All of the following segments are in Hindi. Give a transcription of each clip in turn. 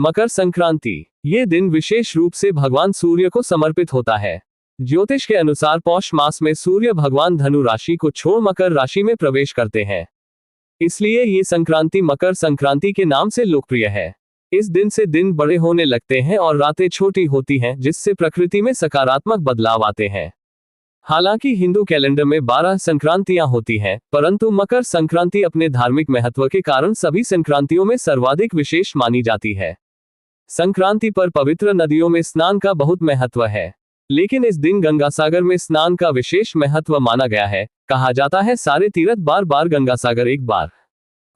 मकर संक्रांति। ये दिन विशेष रूप से भगवान सूर्य को समर्पित होता है। ज्योतिष के अनुसार पौष मास में सूर्य भगवान धनु राशि को छोड़ मकर राशि में प्रवेश करते हैं। इसलिए ये संक्रांति मकर संक्रांति के नाम से लोकप्रिय है। इस दिन से दिन बड़े होने लगते हैं और रातें छोटी होती हैं, जिससे प्रकृति में सकारात्मक बदलाव आते हैं। हालांकि हिंदू कैलेंडर में 12 संक्रांतियां होती हैं, परंतु मकर संक्रांति अपने धार्मिक महत्व के कारण सभी संक्रांतियों में सर्वाधिक विशेष मानी जाती है। संक्रांति पर पवित्र नदियों में स्नान का बहुत महत्व है, लेकिन इस दिन गंगासागर में स्नान का विशेष महत्व माना गया है। कहा जाता है सारे तीर्थ बार बार गंगासागर एक बार।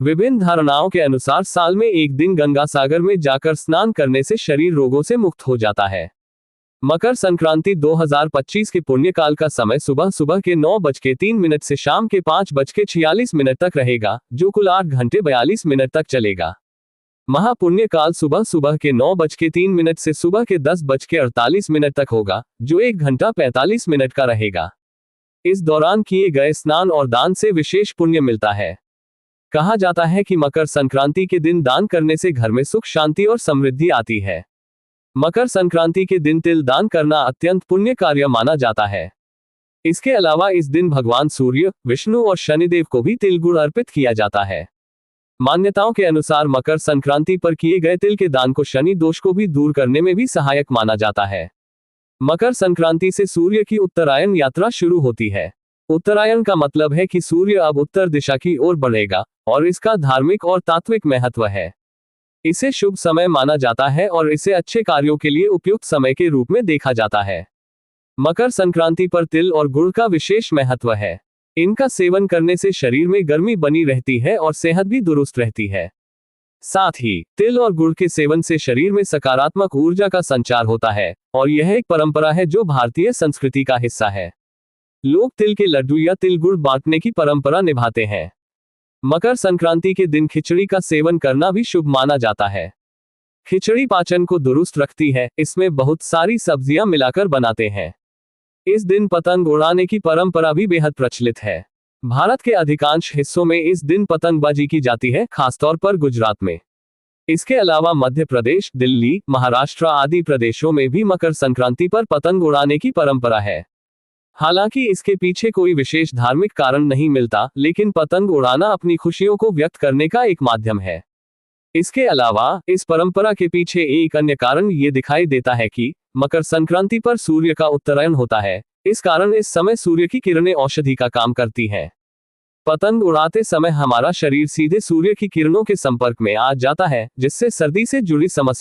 विभिन्न धारणाओं के अनुसार साल में एक दिन गंगासागर में जाकर स्नान करने से शरीर रोगों से मुक्त हो जाता है। मकर संक्रांति 2025 के पुण्यकाल का समय सुबह के 9:03 से शाम के 5:46 तक रहेगा, जो कुल 8 घंटे 42 मिनट तक चलेगा। महापुण्यकाल सुबह के 9:03 से सुबह के 10:48 तक होगा, जो 1 घंटा 45 मिनट का रहेगा। इस दौरान किए गए स्नान और दान से विशेष पुण्य मिलता है। कहा जाता है कि मकर संक्रांति के दिन दान करने से घर में सुख शांति और समृद्धि आती है। मकर संक्रांति के दिन तिल दान करना अत्यंत पुण्य कार्य माना जाता है। इसके अलावा इस दिन भगवान सूर्य, विष्णु और शनिदेव को भी तिल गुड़ अर्पित किया जाता है। मान्यताओं के अनुसार मकर संक्रांति पर किए गए तिल के दान को शनि दोष को भी दूर करने में भी सहायक माना जाता है। मकर संक्रांति से सूर्य की उत्तरायण यात्रा शुरू होती है। उत्तरायण का मतलब है कि सूर्य अब उत्तर दिशा की ओर बढ़ेगा और इसका धार्मिक और तात्विक महत्व है। इसे शुभ समय माना जाता है और इसे अच्छे कार्यों के लिए उपयुक्त समय के रूप में देखा जाता है। मकर संक्रांति पर तिल और गुड़ का विशेष महत्व है। इनका सेवन करने से शरीर में गर्मी बनी रहती है और सेहत भी दुरुस्त रहती है। साथ ही तिल और गुड़ के सेवन से शरीर में सकारात्मक ऊर्जा का संचार होता है और यह एक परंपरा है जो भारतीय संस्कृति का हिस्सा है। लोग तिल के लड्डू या तिल गुड़ बांटने की परंपरा निभाते हैं। मकर संक्रांति के दिन खिचड़ी का सेवन करना भी शुभ माना जाता है। खिचड़ी पाचन को दुरुस्त रखती है। इसमें बहुत सारी सब्जियां मिलाकर बनाते हैं। इस दिन पतंग उड़ाने की परंपरा भी बेहद प्रचलित है। भारत के अधिकांश हिस्सों में इस दिन पतंगबाजी की जाती है, खासतौर पर गुजरात में। इसके अलावा मध्य प्रदेश, दिल्ली, महाराष्ट्र आदि प्रदेशों में भी मकर संक्रांति पर पतंग उड़ाने की परंपरा है। हालांकि इसके पीछे कोई विशेष धार्मिक कारण नहीं मिलता, लेकिन पतंग उड़ाना अपनी खुशियों को व्यक्त करने का एक माध्यम है। इसके अलावा इस परंपरा के पीछे एक अन्य कारण ये दिखाई देता है कि मकर संक्रांति पर सूर्य का उत्तरायण होता है। इस कारण इस समय सूर्य की किरणें औषधि का काम करती हैं। पतंग उड़ाते समय हमारा शरीर सीधे सूर्य की किरणों के संपर्क में आ जाता है, जिससे सर्दी से जुड़ी समस्या